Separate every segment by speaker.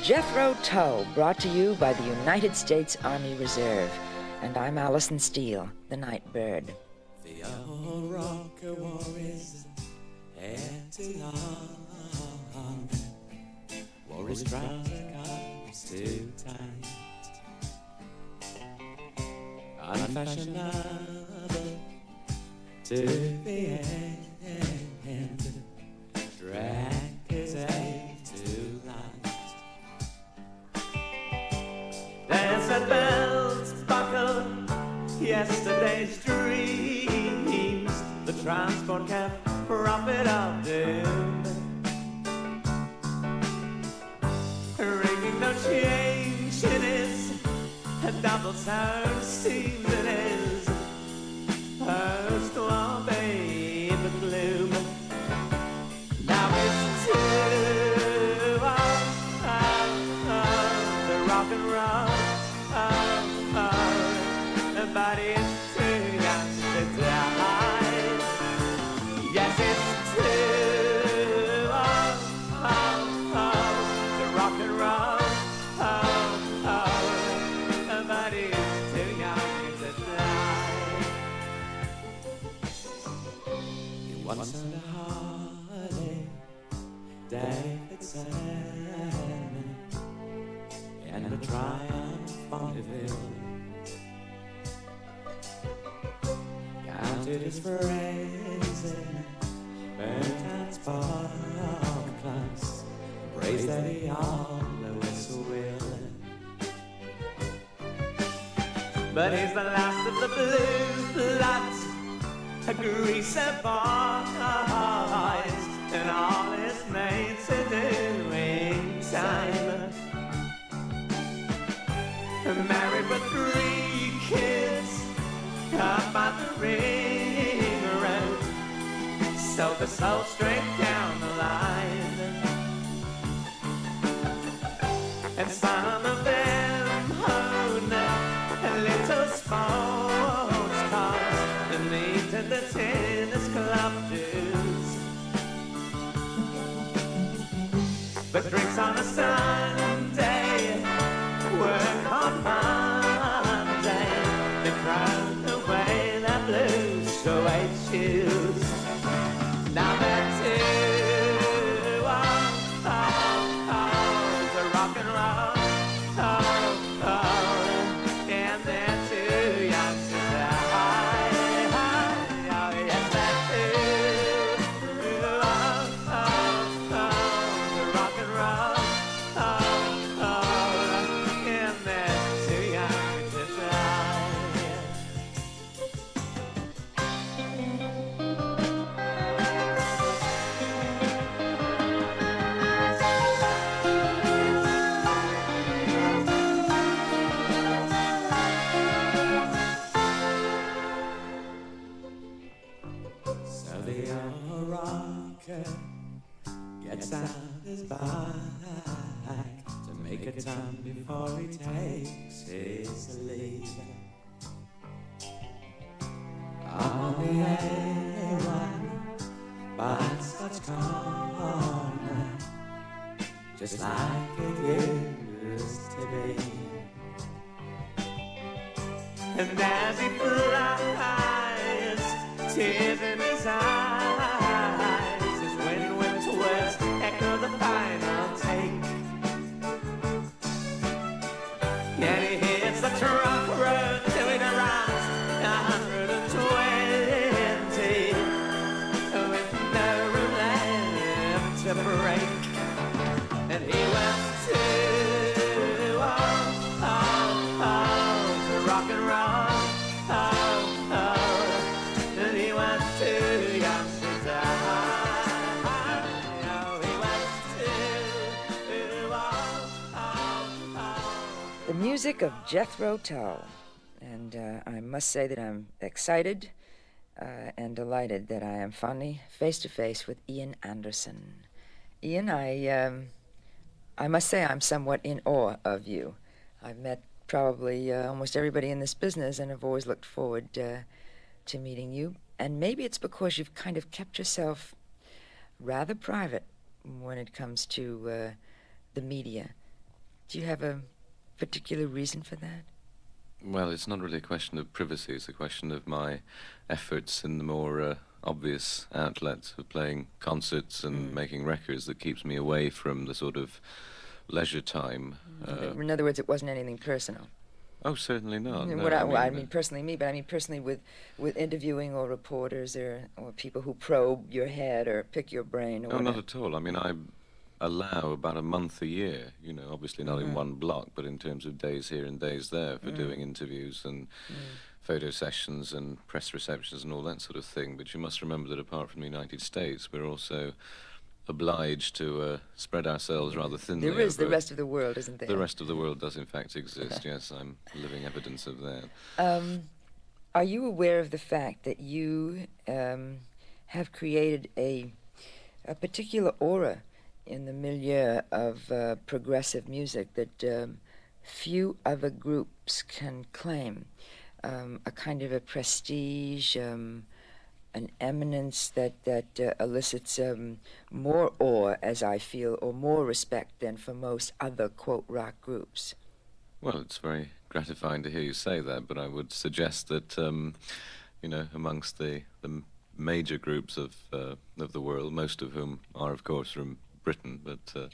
Speaker 1: Jethro Tull, brought to you by the United States Army Reserve. And I'm Allison Steele, the Nightbird.
Speaker 2: The old rocker wore his hair too long, wore his trouser cuffs too tight, unfashionable to the end, drank his hay too light. Dance at bells buckle yesterday's dreams, the transport cab prophet of doom, ringing no change in his double sound seems in his post war babe gloom. Now it's too the rock and roll, but it's too young to die. Yes, it's too the rock and roll, but it's too young to die. He once had a Harley Davidson and a Triumph Bonneville, counted his friends in Burntown Spark Plus, praised that he always will. But he's the last of the blue bloods, a greaser boys, and all his mates are doing time. Married with 3 kids, up on the ring road, sold the soul straight down the line. And some of them own little sports cars and meet at the tennis club dues, but drinks on a Sunday, work on Monday, they crowd away the blues, so white shoes. Now they're too the rock and roll, and they're too young to die. Oh, yes, they're too the rock and roll, and they're too young to die. So the old rocker gets out his bike to make a turn before he takes his leave. On the A1 by Scotch Corner, just like it used to be. And as he flies, tears in his eyes, his wind whipped words echo the final take. And he hits the truck road till it arrives 120, with no room left to break. And he went to rock and roll, and he went too young to die. He went too
Speaker 1: The music of Jethro Tull. And I must say that I'm excited and delighted that I am finally face-to-face with Ian Anderson. Ian, I must say I'm somewhat in awe of you. I've met probably almost everybody in this business and have always looked forward to meeting you. And maybe it's because you've kind of kept yourself rather private when it comes to the media. Do you have a particular reason for that?
Speaker 3: Well, it's not really a question of privacy. It's a question of my efforts in the more obvious outlets of playing concerts and making records that keeps me away from the sort of leisure time.
Speaker 1: In other words, it wasn't anything personal.
Speaker 3: Oh, certainly not. No,
Speaker 1: I mean personally me, but I mean personally with interviewing or reporters or people who probe your head or pick your brain or
Speaker 3: no,
Speaker 1: whatever.
Speaker 3: not at all. I mean, I allow about a month a year, obviously not in one block, but in terms of days here and days there for doing interviews and photo sessions and press receptions and all that sort of thing. But you must remember that apart from the United States, we're also obliged to spread ourselves rather thinly.
Speaker 1: There is the rest of the world, isn't there?
Speaker 3: The rest of the world does in fact exist, yes. I'm living evidence of that.
Speaker 1: Are you aware of the fact that you have created a particular aura in the milieu of progressive music that few other groups can claim? A kind of a prestige, an eminence that elicits more awe, as I feel, or more respect than for most other, quote, rock groups.
Speaker 3: Well, it's very gratifying to hear you say that, but I would suggest that, amongst the major groups of the world, most of whom are, of course, from Britain, but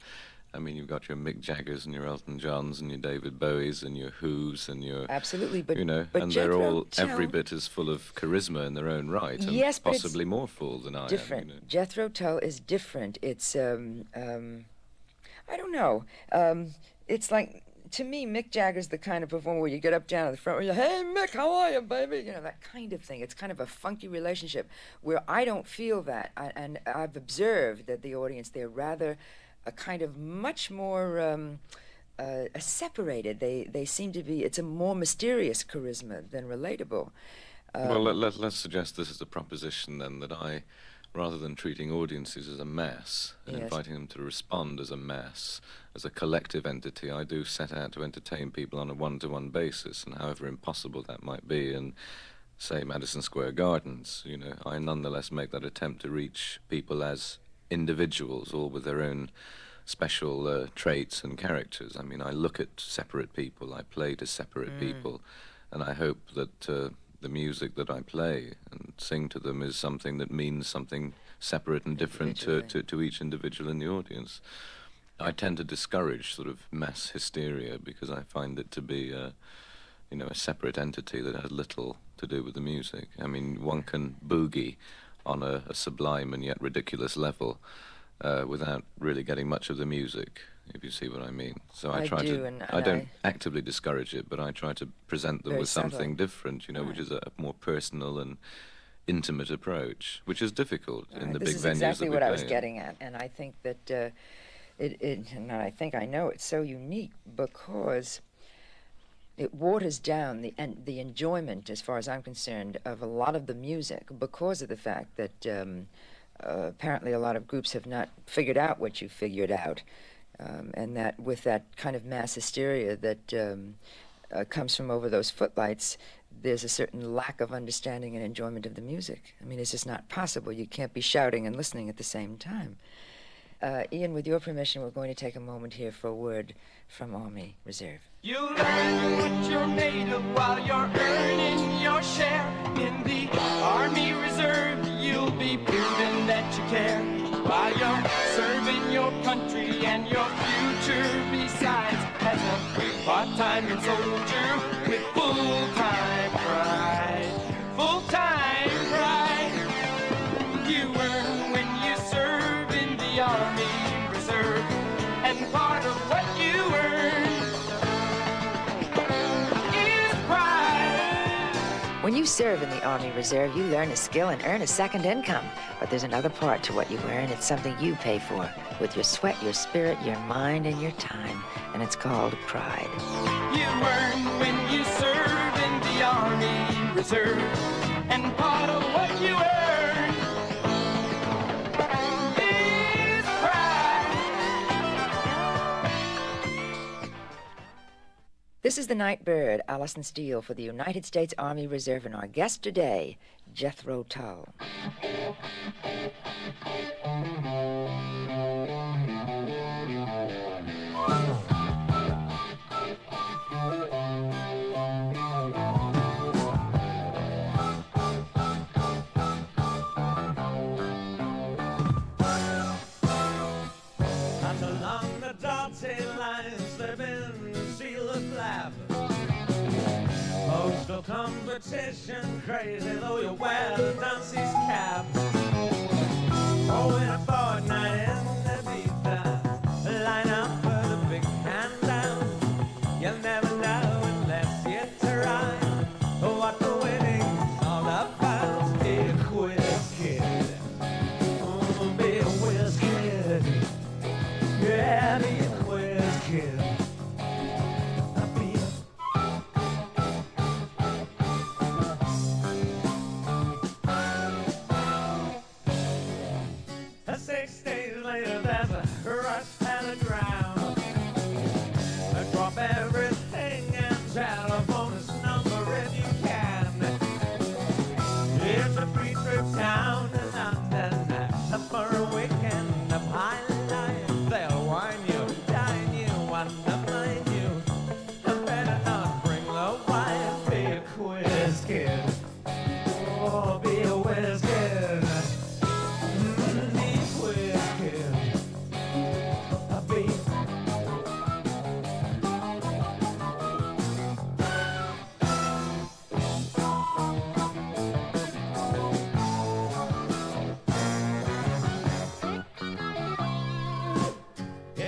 Speaker 3: I mean, you've got your Mick Jaggers and your Elton Johns and your David Bowies and your Who's and your...
Speaker 1: Absolutely, but
Speaker 3: and
Speaker 1: Jethro,
Speaker 3: they're all every bit as full of charisma in their own right, and
Speaker 1: yes, but
Speaker 3: possibly more full than I am.
Speaker 1: Different. Jethro Tull is different. It's, I don't know. It's like, to me, Mick Jagger's the kind of performer where you get up down to the front where you, hey, Mick, how are you, baby? That kind of thing. It's kind of a funky relationship where I don't feel that, and I've observed that the audience, they're rather... a kind of much more separated. They seem to be, it's a more mysterious charisma than relatable.
Speaker 3: Well, let's suggest this is a proposition then, that I, rather than treating audiences as a mass and inviting them to respond as a mass, as a collective entity, I do set out to entertain people on a one-to-one basis, and however impossible that might be in, say, Madison Square Gardens, I nonetheless make that attempt to reach people as individuals, all with their own special traits and characters. I mean, I look at separate people, I play to separate people, and I hope that the music that I play and sing to them is something that means something separate and different to each individual in the audience. I tend to discourage sort of mass hysteria because I find it to be a separate entity that has little to do with the music. I mean, one can boogie on a sublime and yet ridiculous level without really getting much of the music, if you see what I mean. So I try to... I don't actively discourage it, but I try to present them with something different, which is a more personal and intimate approach, which is difficult in the big venues that we play. This is exactly
Speaker 1: what I was getting at, and I think that and I think I know it's so unique because it waters down the enjoyment, as far as I'm concerned, of a lot of the music because of the fact that apparently a lot of groups have not figured out what you figured out, and that with that kind of mass hysteria that comes from over those footlights, there's a certain lack of understanding and enjoyment of the music. I mean, it's just not possible. You can't be shouting and listening at the same time. Ian, with your permission, we're going to take a moment here for a word from Army Reserve.
Speaker 2: You learn what you're made of while you're earning your share. In the Army Reserve, you'll be proving that you care. While you're serving your country and your future besides, as a part-time soldier with full-time pride. Full-time pride. You earn when you serve in the Army Reserve, and part of what you earn is pride.
Speaker 1: When you serve in the Army Reserve, you learn a skill and earn a second income. But there's another part to what you earn. It's something you pay for with your sweat, your spirit, your mind, and your time. And it's called pride.
Speaker 2: You earn when you serve in the Army Reserve, and part of what you earn is pride.
Speaker 1: This is the Nightbird, Allison Steele, for the United States Army Reserve, and our guest today, Jethro Tull.
Speaker 2: competition crazy, though you wear the dunce's cap. Oh, in a fortnight in the deep line up for the big handout. You'll never know unless you try what the winning's all about. Be a quiz kid. Oh, be a whiz kid. Yeah, be a quiz kid.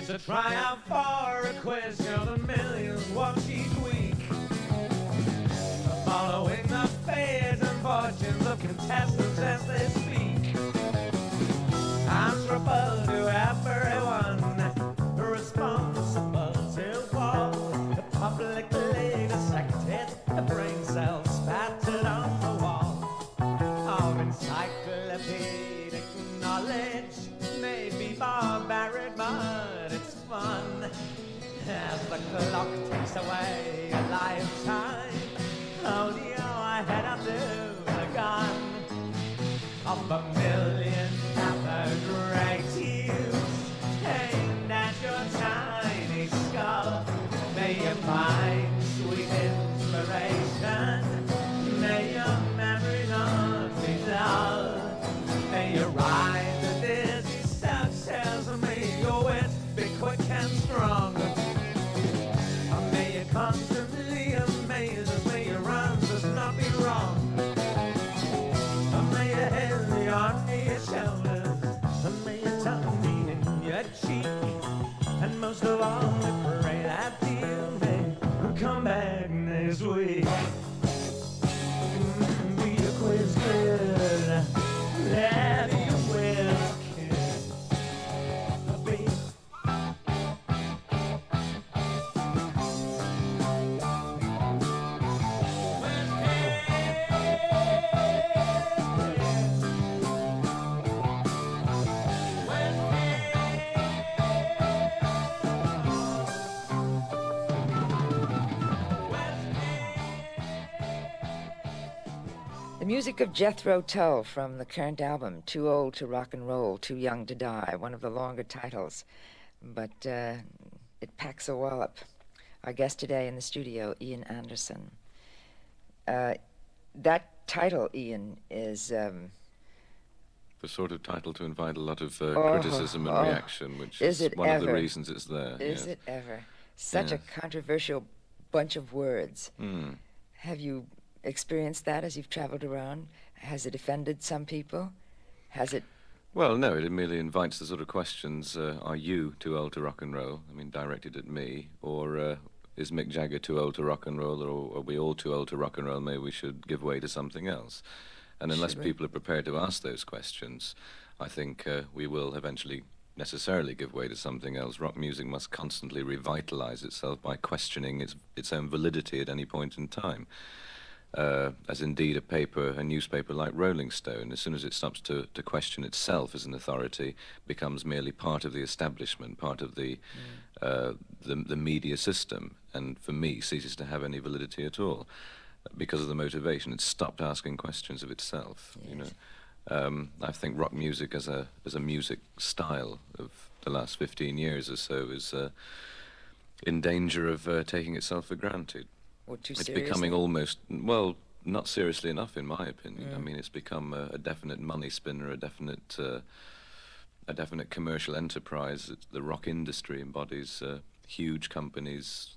Speaker 2: To try out for a quiz, show the millions watch each week, following the fates and fortunes of contestants as they speak. Answerable to everyone, responsible to all, the publicly dissected, the brain cells spattered on the wall of encyclopedic knowledge may be barbaric, but it's fun as the clock takes away a lifetime. Hold your head up to the gun of a million other great use aimed at your tiny skull. May you find sweet inspiration. May your memory not be dull. May you ride the dizzy success. May your wit be quick and strong. May you constantly amaze us. May your answers not be wrong. May your head be on your shoulders. May your tongue be in your cheek. And most of all, we pray that you may come back next week. Be a quiz kid. Let be a quiz kid. Be
Speaker 1: The music of Jethro Tull from the current album, Too Old to Rock and Roll, Too Young to Die, one of the longer titles, but it packs a wallop. Our guest today in the studio, Ian Anderson. That title, Ian, is...
Speaker 3: the sort of title to invite a lot of criticism and reaction, which is one of the reasons it's there.
Speaker 1: Is it ever? Such a controversial bunch of words.
Speaker 3: Mm.
Speaker 1: Have you experienced that as you've traveled around? Has it offended some people? Has it...
Speaker 3: Well, no, it merely invites the sort of questions, are you too old to rock and roll? I mean, directed at me. Or is Mick Jagger too old to rock and roll? Or are we all too old to rock and roll? Maybe we should give way to something else. And unless people are prepared to ask those questions, I think we will eventually necessarily give way to something else. Rock music must constantly revitalize itself by questioning its own validity at any point in time. As indeed a newspaper like Rolling Stone, as soon as it stops to question itself as an authority, becomes merely part of the establishment, part of the media system, and for me ceases to have any validity at all because of the motivation. It's stopped asking questions of itself. Yes. You know, I think rock music as a music style of the last 15 years or so is in danger of taking itself for granted. It's becoming almost, well, not seriously enough, in my opinion. I mean, it's become a definite money spinner, a definite commercial enterprise. The rock industry embodies huge companies,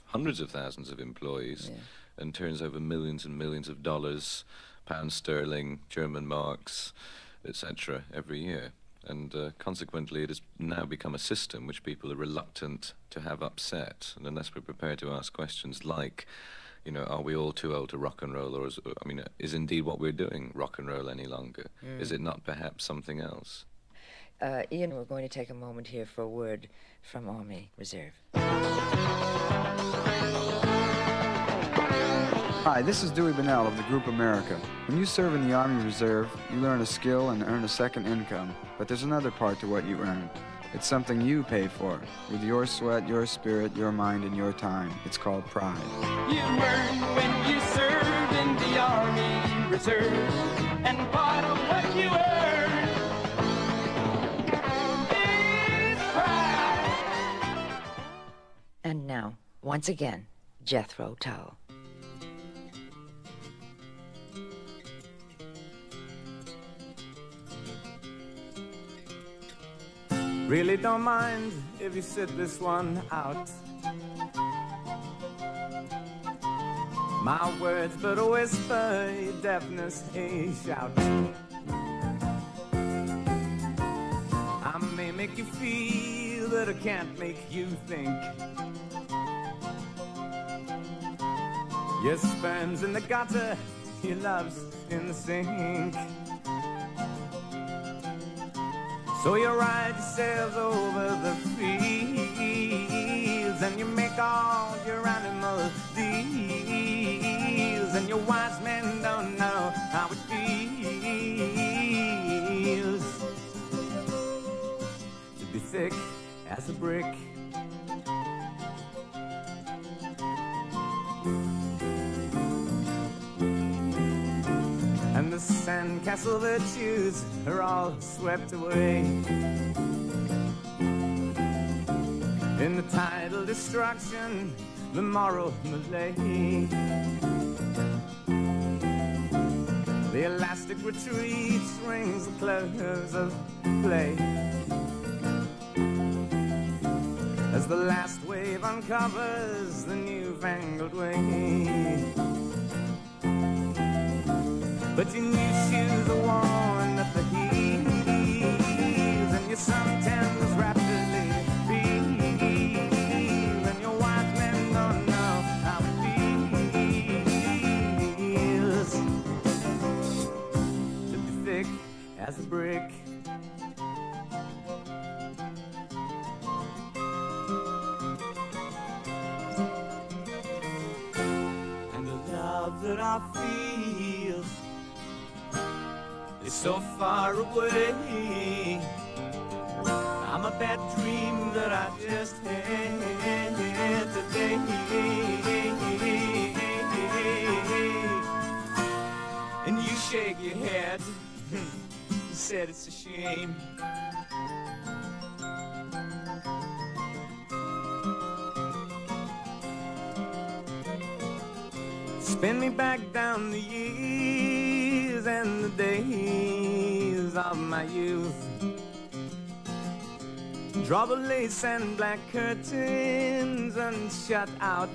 Speaker 3: hundreds of thousands of employees, and turns over millions and millions of dollars, pounds sterling, German marks, etc. every year. And consequently, it has now become a system which people are reluctant to have upset. And unless we're prepared to ask questions like, you know, are we all too old to rock and roll? Or is indeed what we're doing rock and roll any longer? Is it not perhaps something else?
Speaker 1: Ian, we're going to take a moment here for a word from Army Reserve.
Speaker 4: Hi, this is Dewey Bunnell of the Group America. When you serve in the Army Reserve, you learn a skill and earn a second income. But there's another part to what you earn. It's something you pay for, with your sweat, your spirit, your mind, and your time. It's called pride.
Speaker 2: You earn when you serve in the Army Reserve, and part of what you earn is pride.
Speaker 1: And now, once again, Jethro Tull.
Speaker 5: Really don't mind if you sit this one out. My words but a whisper, your deafness a shout. I may make you feel, but I can't make you think. Your sperm's in the gutter, your love's in the sink. So you ride yourselves over the fields, and you make all your animal deals, and your wise men don't know how it feels to be thick as a brick. And the sandcastle virtues are all swept away in the tidal destruction, the moral malaise. The elastic retreat rings the close of play as the last wave uncovers the newfangled way. But your new shoes are worn at the heels, and your suntans rapidly feel, and your wise men don't know how it feels to be thick as a brick. And the love that I feel is so far away. I'm a bad dream that I just had today. And you shake your head, you said it's a shame. Spin me back down the years and the days of my youth. Draw the lace and black curtains and shut out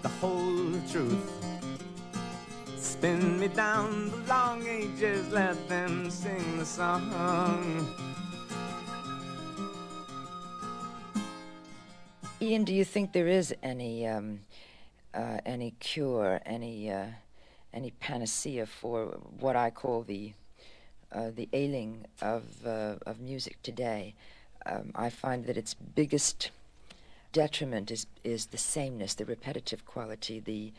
Speaker 5: the whole truth. Spin me down the long ages, let them sing the song.
Speaker 1: Ian, do you think there is any cure, any panacea for what I call the ailing of music today? I find that its biggest detriment is the sameness, the repetitive quality.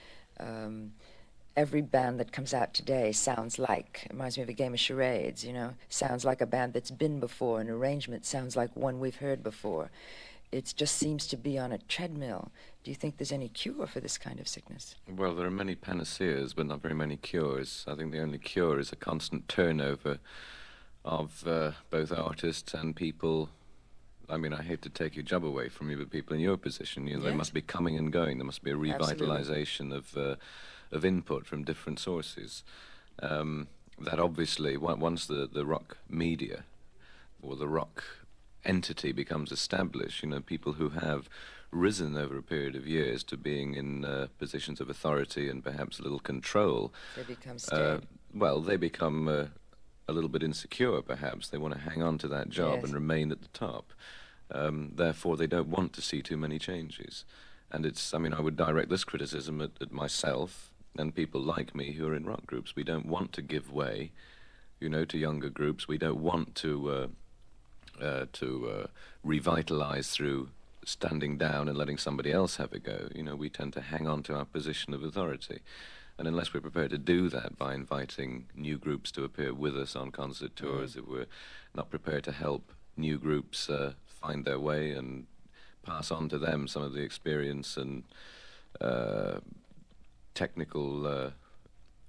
Speaker 1: Every band that comes out today sounds like, reminds me of a game of charades, you know, sounds like a band that's been before. An arrangement sounds like one we've heard before. It just seems to be on a treadmill. Do you think there's any cure for this kind of sickness?
Speaker 3: Well, there are many panaceas, but not very many cures. I think the only cure is a constant turnover of both artists and people. I mean, I hate to take your job away from you, but people in your position, you know, they must be coming and going. There must be a revitalization of input from different sources. That obviously, once the rock media or the rock entity becomes established, you know, people who have risen over a period of years to being in positions of authority and perhaps a little control.
Speaker 1: They become stable.
Speaker 3: Well, they become a little bit insecure, perhaps. They want to hang on to that job
Speaker 1: Yes.
Speaker 3: and remain at the top. Therefore, they don't want to see too many changes. And it's, I mean, I would direct this criticism at myself and people like me who are in rock groups. We don't want to give way, you know, to younger groups. We don't want to revitalize through standing down and letting somebody else have a go. You know, we tend to hang on to our position of authority. And unless we're prepared to do that by inviting new groups to appear with us on concert tours, if we're not prepared to help new groups find their way and pass on to them some of the experience and technical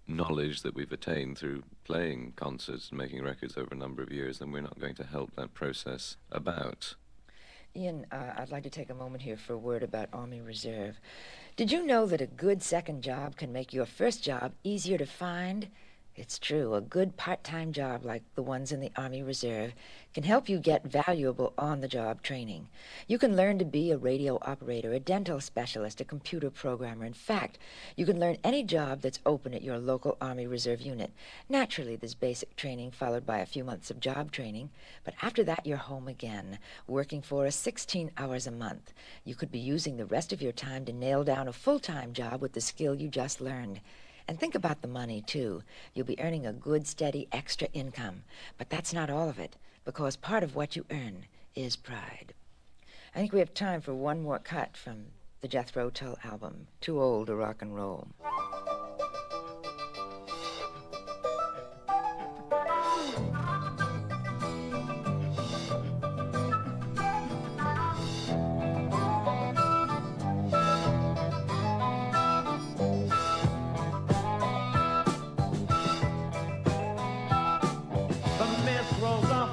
Speaker 3: knowledge that we've attained through playing concerts and making records over a number of years, then we're not going to help that process about.
Speaker 1: Ian, I'd like to take a moment here for a word about Army Reserve. Did you know that a good second job can make your first job easier to find? It's true. A good part-time job like the ones in the Army Reserve can help you get valuable on-the-job training. You can learn to be a radio operator, a dental specialist, a computer programmer. In fact, you can learn any job that's open at your local Army Reserve unit. Naturally, there's basic training followed by a few months of job training, but after that, you're home again, working for 16 hours a month. You could be using the rest of your time to nail down a full-time job with the skill you just learned. And think about the money, too. You'll be earning a good, steady, extra income. But that's not all of it, because part of what you earn is pride. I think we have time for one more cut from the Jethro Tull album, Too Old to Rock and Roll.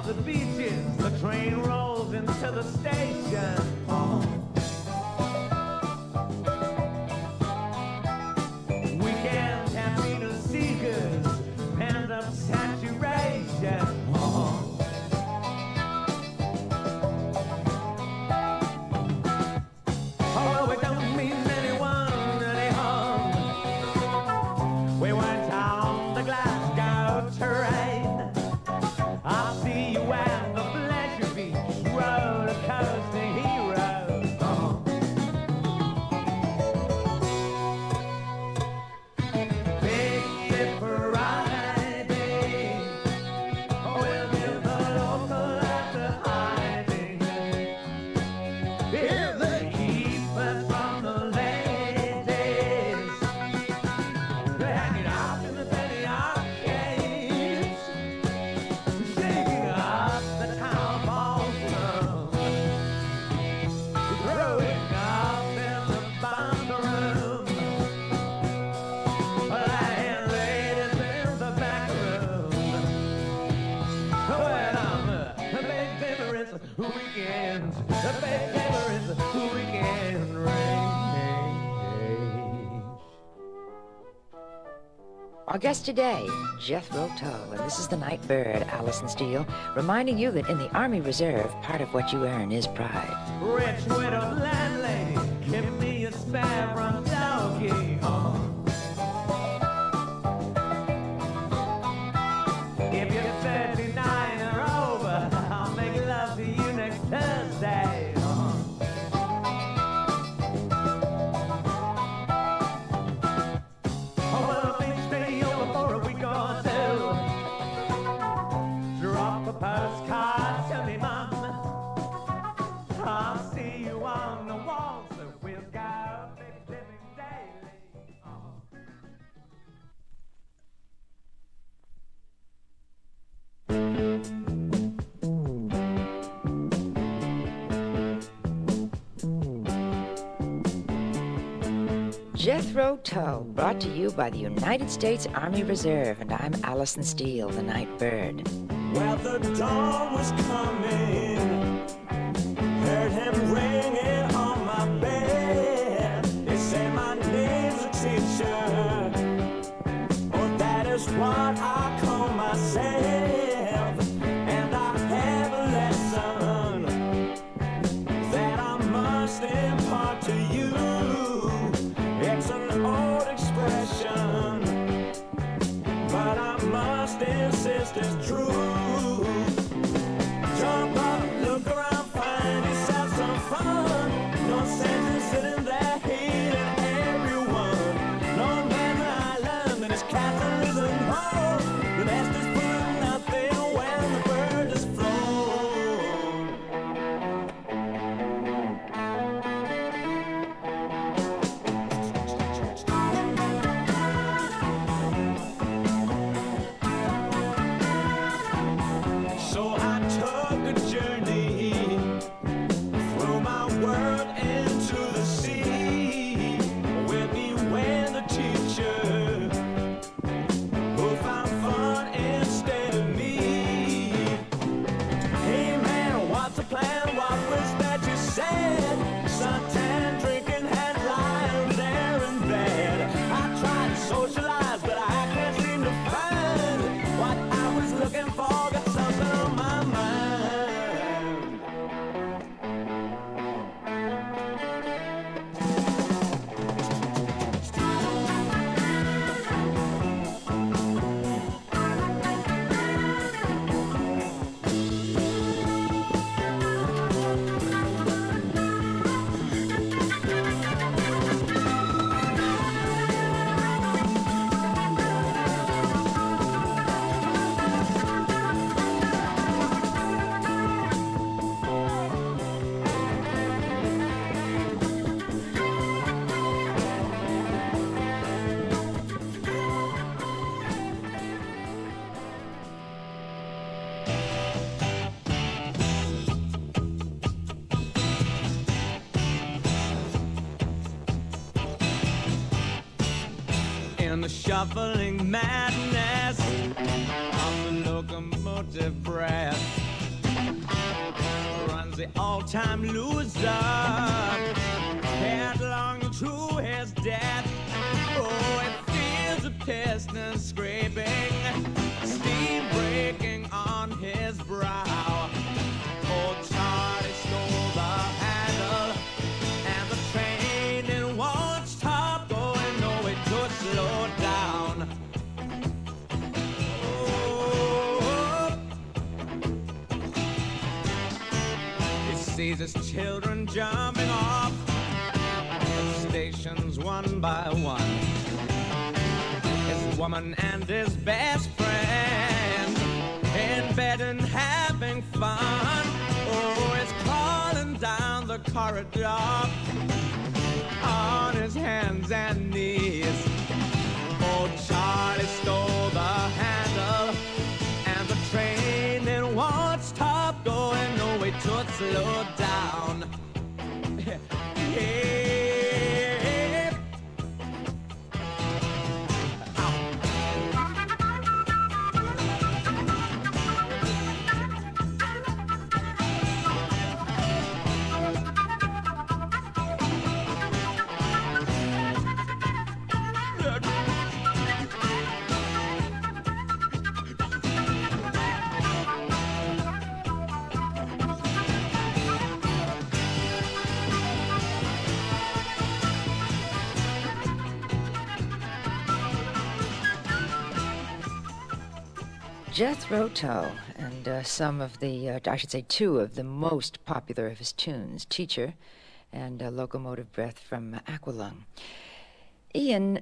Speaker 5: The beaches, the train rolls into the station. Weekend happiness seekers, pent up saturation. Oh, we don't mean anyone any harm. We went on the Glasgow terrain. I'll see you at the Pleasure Beach roller coaster hero. Big Dipper Ivy, we'll give the local at the hiding. Hear the heat from the ladies, they're hanging out in the penny arcades. Shaking up the town ballroom, throwing up in the band room, lying ladies in the back room. Well, the big paper is weekends, the big paper is weekend rain.
Speaker 1: Our guest today, Jethro Tull, and this is the Nightbird, Allison Steele, reminding you that in the Army Reserve, part of what you earn is pride.
Speaker 5: Rich widow landlady, give me a spare front doggy. If you're 39 or over, I'll make love to you next Thursday. Oh, well, please stay over for a week or two. Drop a postcard to me, Mom. I'll see you on the wall, so we'll go big living daily.
Speaker 1: Jethro Tull, brought to you by the United States Army Reserve, and I'm Allison Steele, the Nightbird.
Speaker 5: Well, the dawn was coming, heard him ringing on my bed. They say my name's a teacher, oh, that is what I call myself. And I have a lesson best is true. Jump up, look around, find yourself some fun. No sense in sitting there hating everyone. No man's island and his castle isn't home. The best is putting nothing when the bird is flown. So I took a journey through my world into the sea. With me when the teacher who found fun instead of me. Hey man, what's the plan? What was that you said? Suntan, drinking, had lions there in bed. I tried to socialize, but I can't seem to find what I was looking for. Got something on my mind. In the shuffling madness of the locomotive breath runs the all-time loser headlong to his death. Oh, it feels a piston scraping, steam breaking on his brow. Old Charlie stole the handle, and the train it won't stop going, no, it just slow down. Oh, he sees his children jumping off the stations one by one. His woman and his best friend in bed and having fun. Oh, he's crawling down the corridor on his hands and knees. Old Charlie stole the handle, and the train it won't stop going, no way to slow down. Yeah.
Speaker 1: Jethro Tull, and some of the, I should say two of the most popular of his tunes, Teacher and Locomotive Breath from Aqualung. Ian,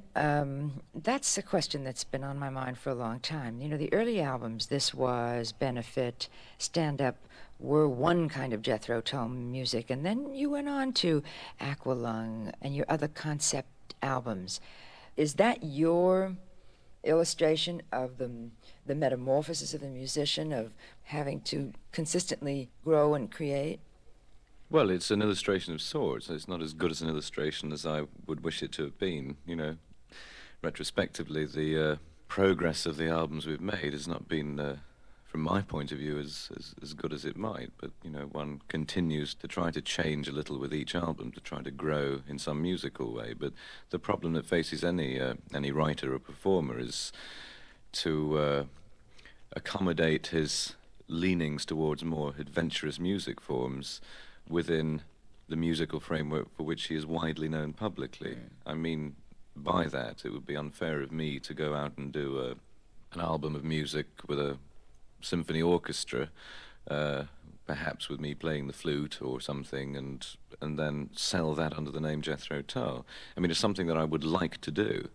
Speaker 1: that's a question that's been on my mind for a long time. You know, the early albums, This Was, Benefit, Stand Up, were one kind of Jethro Tull music, and then you went on to Aqualung and your other concept albums. Is that your illustration of the metamorphosis of the musician, of having to consistently grow and create?
Speaker 3: Well, it's an illustration of sorts. It's not as good as an illustration as I would wish it to have been. You know, retrospectively, the progress of the albums we've made has not been, from my point of view, as good as it might. But, you know, one continues to try to change a little with each album, to try to grow in some musical way. But the problem that faces any writer or performer is to accommodate his leanings towards more adventurous music forms within the musical framework for which he is widely known publicly. I mean, by that, it would be unfair of me to go out and do an album of music with a symphony orchestra, perhaps with me playing the flute or something, and then sell that under the name Jethro Tull. I mean, it's something that I would like to do.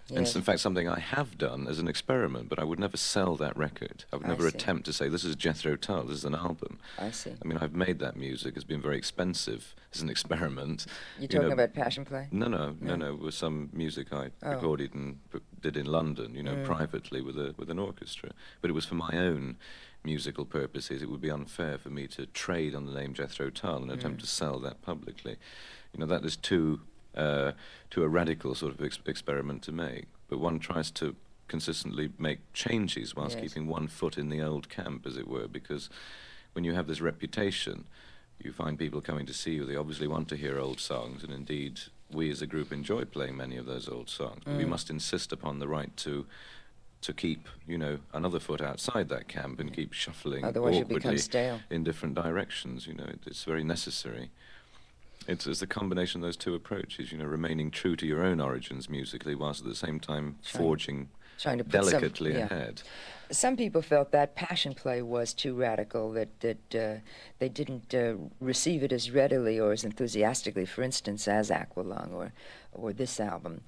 Speaker 3: And it's in fact something I have done as an experiment, but I would never sell that record. I would never attempt to say, this is Jethro Tull, this is an album.
Speaker 1: I see.
Speaker 3: I mean, I've made that music. It's been very expensive as an experiment.
Speaker 1: You're talking about Passion Play?
Speaker 3: No. It was some music I recorded and did in London, privately with an orchestra. But it was for my own musical purposes. It would be unfair for me to trade on the name Jethro Tull and attempt to sell that publicly. That is too a radical sort of experiment to make. But one tries to consistently make changes whilst keeping one foot in the old camp, as it were, because when you have this reputation, you find people coming to see you. They obviously want to hear old songs, and indeed we as a group enjoy playing many of those old songs. But we must insist upon the right to keep, another foot outside that camp and keep shuffling awkwardly in different directions. It's very necessary. It's the combination of those two approaches, remaining true to your own origins musically, whilst at the same time forging delicately ahead.
Speaker 1: Some people felt that Passion Play was too radical, that they didn't receive it as readily or as enthusiastically, for instance, as Aqualung or this album.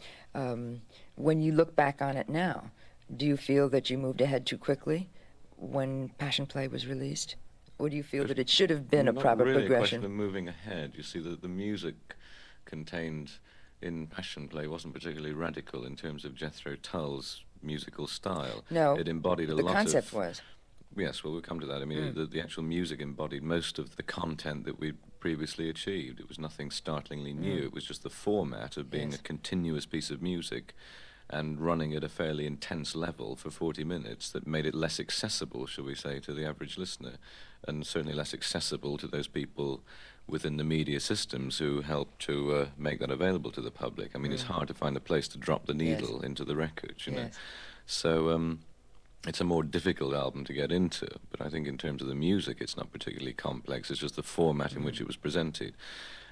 Speaker 1: When you look back on it now, do you feel that you moved ahead too quickly when Passion Play was released? Or do you feel that it should have been a proper progression?
Speaker 3: Not really a question of moving ahead. You see, the music contained in Passion Play wasn't particularly radical in terms of Jethro Tull's musical style.
Speaker 1: No,
Speaker 3: it embodied a lot of...
Speaker 1: the concept was.
Speaker 3: Yes, well, we'll come to that. I mean, the actual music embodied most of the content that we'd previously achieved. It was nothing startlingly new. It was just the format of being a continuous piece of music and running at a fairly intense level for 40 minutes that made it less accessible, shall we say, to the average listener, and certainly less accessible to those people within the media systems who helped to make that available to the public. I mean, it's hard to find a place to drop the needle into the records, you know. So it's a more difficult album to get into, but I think in terms of the music, it's not particularly complex. It's just the format in which it was presented.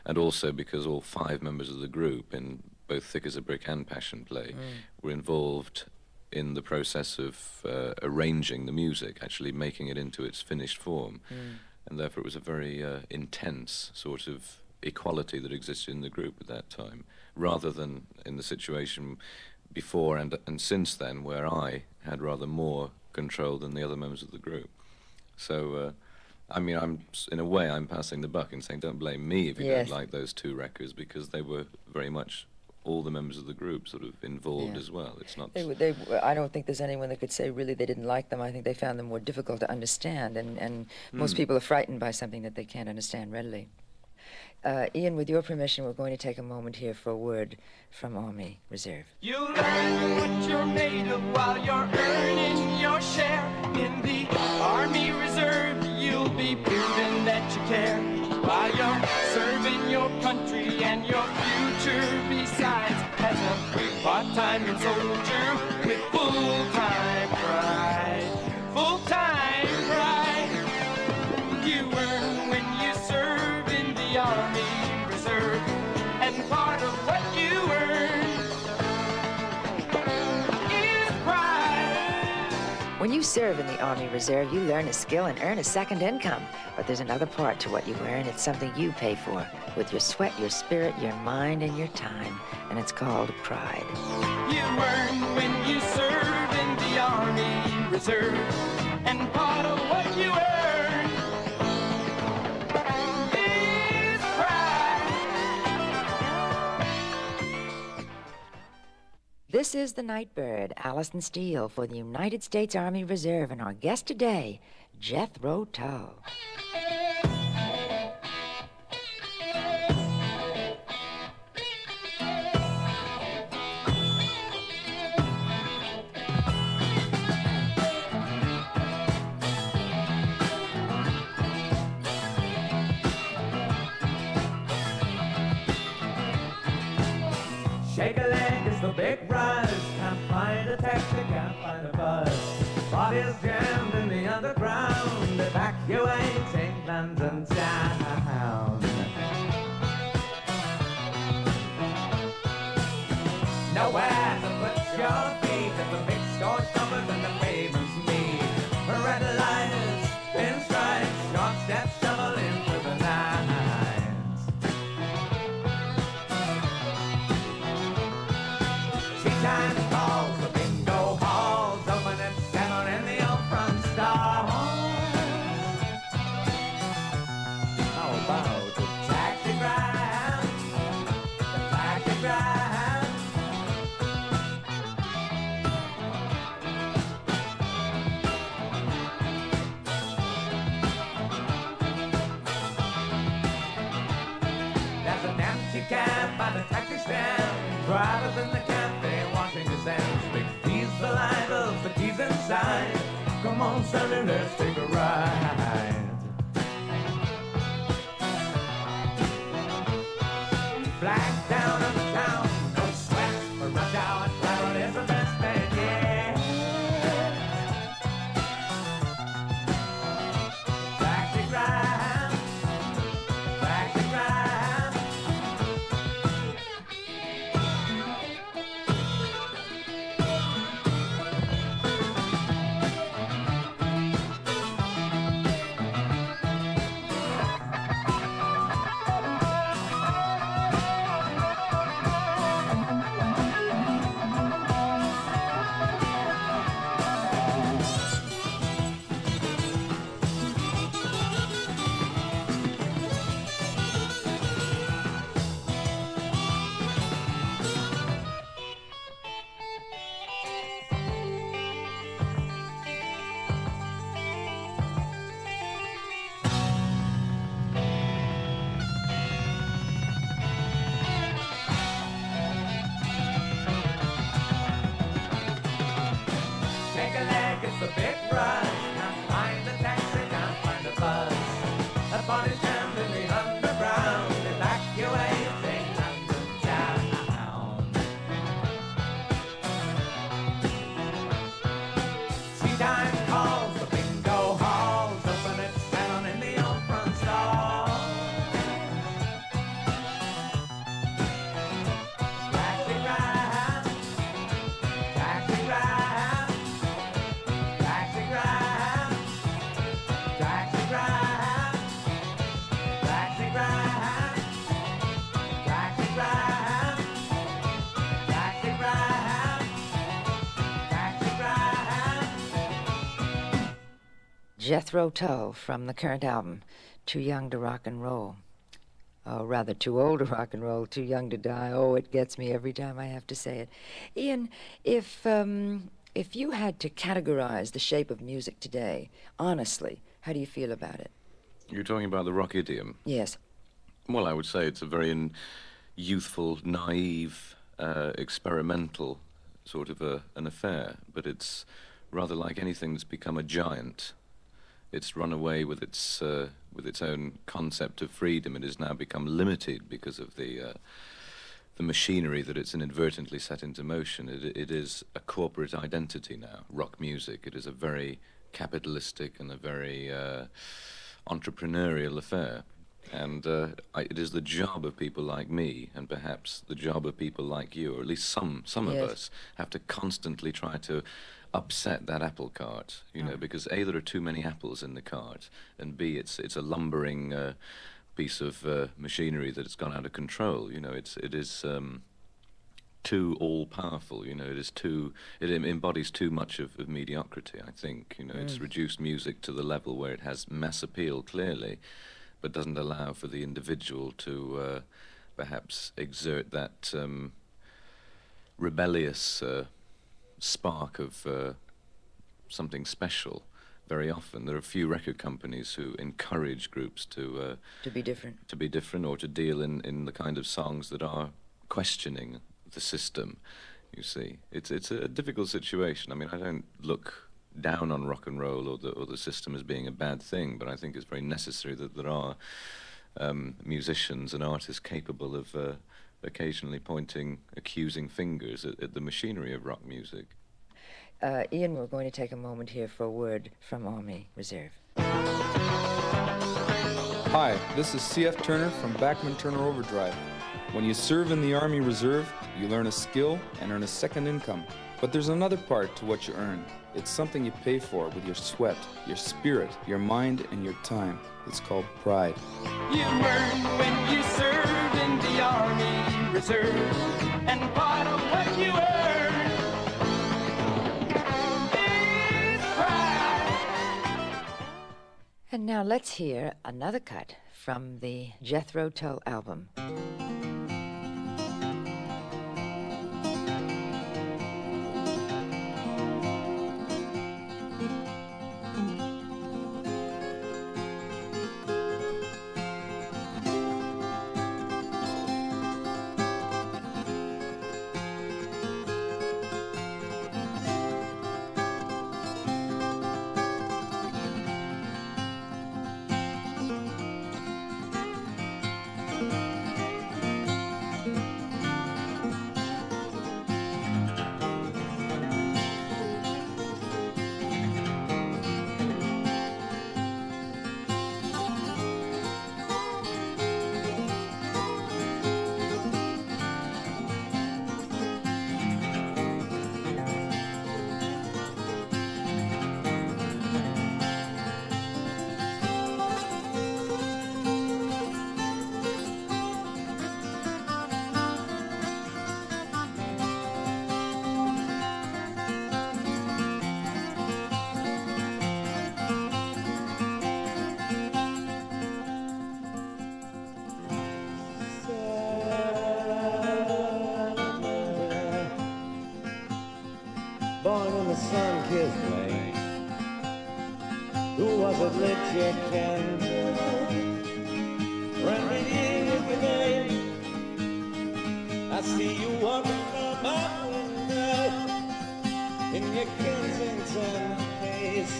Speaker 3: And also because all 5 members of the group, in both Thick as a Brick and Passion Play, were involved in the process of arranging the music, actually making it into its finished form. And therefore it was a very intense sort of equality that existed in the group at that time, rather than in the situation before and since then, where I had rather more control than the other members of the group. So, I mean, in a way, I'm passing the buck and saying, don't blame me if you don't like those 2 records, because they were very much all the members of the group sort of involved as well. It's not...
Speaker 1: I don't think there's anyone that could say really they didn't like them. I think they found them more difficult to understand, and most people are frightened by something that they can't understand readily. Ian, with your permission, we're going to take a moment here for a word from Army Reserve.
Speaker 2: You learn what you're made of while you're earning your share. In the Army Reserve, you'll be proving that you care. While you're serving your country and your future besides, as a part-time soldier with full-time pride. Full-time pride. You earn when you serve in the Army Reserve, and part of what you earn is pride.
Speaker 1: When you serve in the Army Reserve, you learn a skill and earn a second income. But there's another part to what you earn. It's something you pay for with your sweat, your spirit, your mind, and your time. And it's called pride.
Speaker 2: You earn when you serve in the Army Reserve, and part of what you earn is pride.
Speaker 1: This is the Nightbird, Allison Steele, for the United States Army Reserve, and our guest today, Jethro Tull.
Speaker 5: Shake a leg is the big rise. Can't find a taxi, can't find a bus. Body's jammed in the underground, evacuating London town. Nowhere to put your feet, if the big store covers and the pavement's mean. Red light Drivers in the cafe washing his hands. Big keys the lighters, the keys inside. Come on, Sonny, let's take a ride. Flag down in the town, no sweat, but rush hour travel is the best man, yeah. Taxi drive, taxi drive. Take a leg, it's a big rush. Can't find a taxi, can't find a bus. The body's jammed in the underground, evacuating London town. Tea time calls, the bingo halls, open at 7 in the old front stall. Taxi ride, taxi ride. Taxi drive, taxi drive, taxi drive, taxi drive, taxi drive, taxi drive.
Speaker 1: Jethro Tull from the current album, Too Young to Rock and Roll. Oh, rather too old to rock and roll, too young to die. Oh, it gets me every time I have to say it. Ian, if you had to categorize the shape of music today, honestly, how do you feel about it?
Speaker 3: You're talking about the rock idiom.
Speaker 1: Yes.
Speaker 3: Well, I would say it's a very youthful, naive, experimental sort of an affair, but it's rather like anything that's become a giant. It's run away with its own concept of freedom. It has now become limited because of the machinery that it's inadvertently set into motion. It is a corporate identity now, rock music. It is a very capitalistic and a very entrepreneurial affair. And it is the job of people like me, and perhaps the job of people like you, or at least some of
Speaker 1: Yes.
Speaker 3: us, have to constantly try to upset that apple cart, you know, because A, there are too many apples in the cart, and B, it's a lumbering piece of machinery that has gone out of control. You know, it is too all-powerful. You know, it embodies too much of mediocrity. I think, you know, it's reduced music to the level where it has mass appeal clearly, but doesn't allow for the individual to perhaps exert that rebellious spark of something special. Very often there are a few record companies who encourage groups to
Speaker 1: be different,
Speaker 3: or to deal in the kind of songs that are questioning the system. You see, it's a difficult situation. I mean, I don't look down on rock and roll or the system as being a bad thing, but I think it's very necessary that there are musicians and artists capable of occasionally pointing accusing fingers at the machinery of rock music.
Speaker 1: Ian, we're going to take a moment here for a word from Army Reserve.
Speaker 6: Hi, this is C.F. Turner from Backman Turner Overdrive. When you serve in the Army Reserve, you learn a skill and earn a second income. But there's another part to what you earn. It's something you pay for with your sweat, your spirit, your mind, and your time. It's called pride.
Speaker 2: You earn when you serve in the Army Reserve, and part of what you earn is pride.
Speaker 1: And now let's hear another cut from the Jethro Tull album.
Speaker 5: born in the sun-kissed lane. Who was it lit your candle? Friendly with your name. I see you walking from my window in your Kensington haze.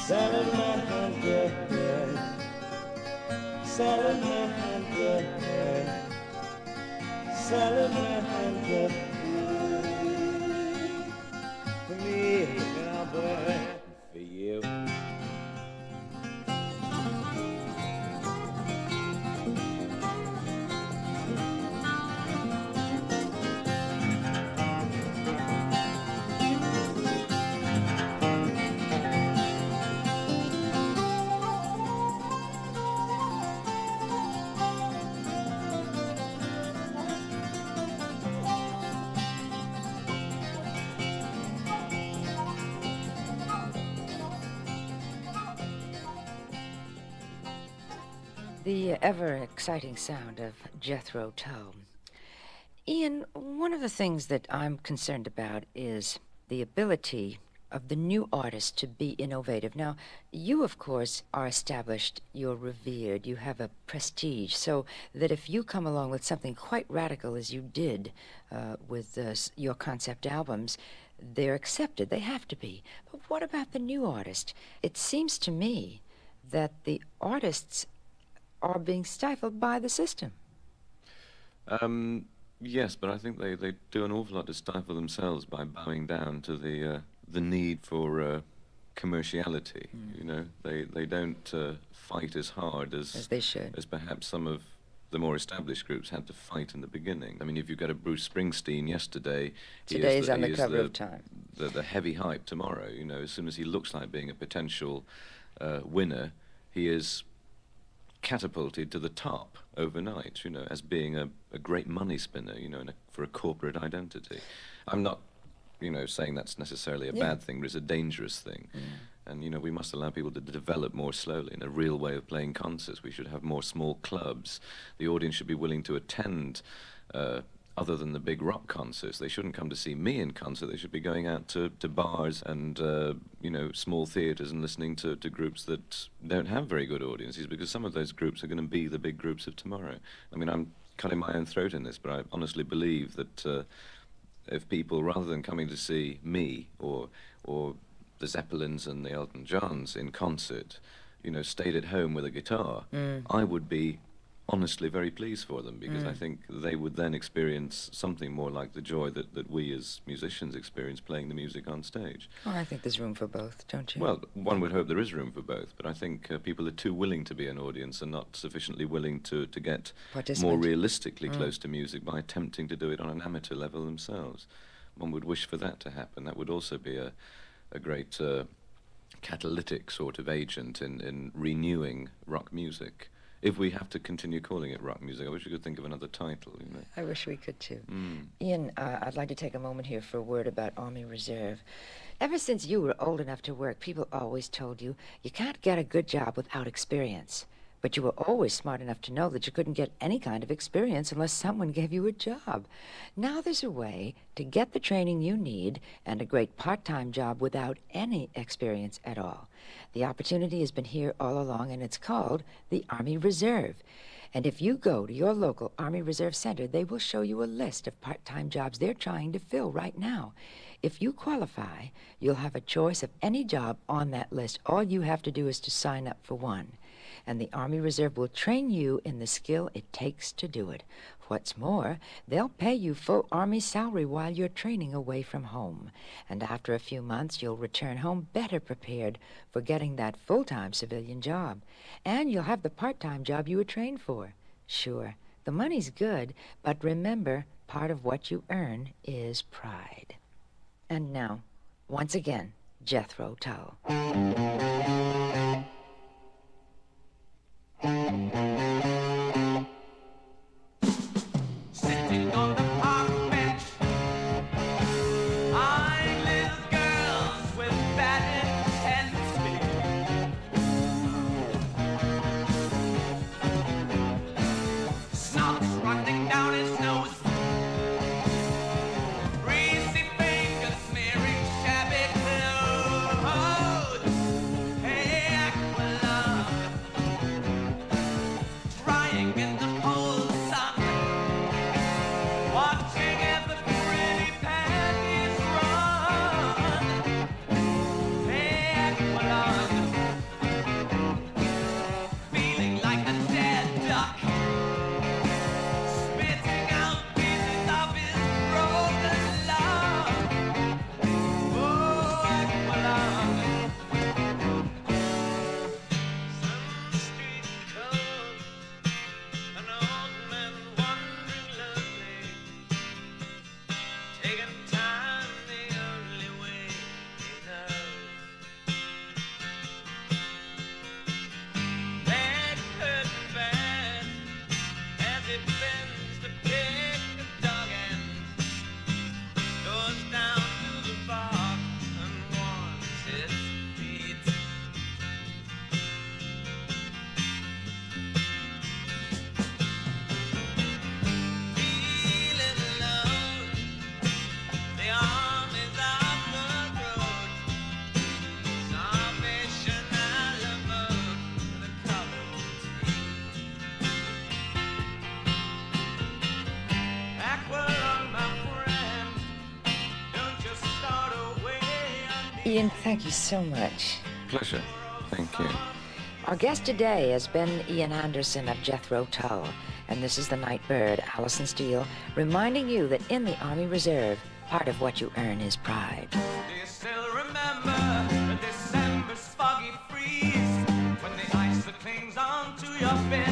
Speaker 5: Salamander, salamander, salamander. For me, cowboy, for you.
Speaker 1: The ever-exciting sound of Jethro Tull. Ian, one of the things that I'm concerned about is the ability of the new artist to be innovative. Now, you, of course, are established, you're revered, you have a prestige, so that if you come along with something quite radical as you did with your concept albums, they're accepted. They have to be. But what about the new artist? It seems to me that the artists are being stifled by the system.
Speaker 3: Yes, but I think they do an awful lot to stifle themselves by bowing down to the need for commerciality. You know, they don't fight as hard as
Speaker 1: they should,
Speaker 3: as perhaps some of the more established groups had to fight in the beginning. I mean, if you go to Bruce Springsteen yesterday,
Speaker 1: today's on the cover of Time.
Speaker 3: The heavy hype tomorrow. You know, as soon as he looks like being a potential winner, he is catapulted to the top overnight, you know, as being a great money spinner, you know, for a corporate identity. I'm not, you know, saying that's necessarily a bad thing, but it's a dangerous thing. And, you know, we must allow people to develop more slowly in a real way of playing concerts. We should have more small clubs. The audience should be willing to attend other than the big rock concerts. They shouldn't come to see me in concert. They should be going out to bars and, you know, small theatres and listening to groups that don't have very good audiences, because some of those groups are going to be the big groups of tomorrow. I mean, I'm cutting my own throat in this, but I honestly believe that if people, rather than coming to see me or the Zeppelins and the Elton Johns in concert, you know, stayed at home with a guitar, I would be honestly very pleased for them, because I think they would then experience something more like the joy that we as musicians experience playing the music on stage.
Speaker 1: Oh, I think there's room for both, don't you?
Speaker 3: Well, one would hope there is room for both, but I think people are too willing to be an audience and not sufficiently willing to get more realistically close to music by attempting to do it on an amateur level themselves. One would wish for that to happen. That would also be a great catalytic sort of agent in renewing rock music. If we have to continue calling it rock music, I wish we could think of another title, you know.
Speaker 1: I wish we could, too. Ian, I'd like to take a moment here for a word about Army Reserve. Ever since you were old enough to work, people always told you you can't get a good job without experience. But you were always smart enough to know that you couldn't get any kind of experience unless someone gave you a job. Now there's a way to get the training you need and a great part-time job without any experience at all. The opportunity has been here all along, and it's called the Army Reserve. And if you go to your local Army Reserve Center, they will show you a list of part-time jobs they're trying to fill right now. If you qualify, you'll have a choice of any job on that list. All you have to do is to sign up for one. And the Army Reserve will train you in the skill it takes to do it. What's more, they'll pay you full Army salary while you're training away from home. And after a few months, you'll return home better prepared for getting that full-time civilian job. And you'll have the part-time job you were trained for. Sure, the money's good, but remember, part of what you earn is pride. And now, once again, Jethro Tull.
Speaker 2: Sitting on the park bench, eyeing little girls with bad intensity. Snot's running down his nose, greasy fingers smearing
Speaker 1: Ian, thank you so much.
Speaker 3: Pleasure. Thank you.
Speaker 1: Our guest today has been Ian Anderson of Jethro, Tull, and this is the Nightbird, Allison Steele, reminding you that in the Army Reserve, part of what you earn is pride.
Speaker 2: Do you still remember December's foggy freeze when the ice that clings on to your bed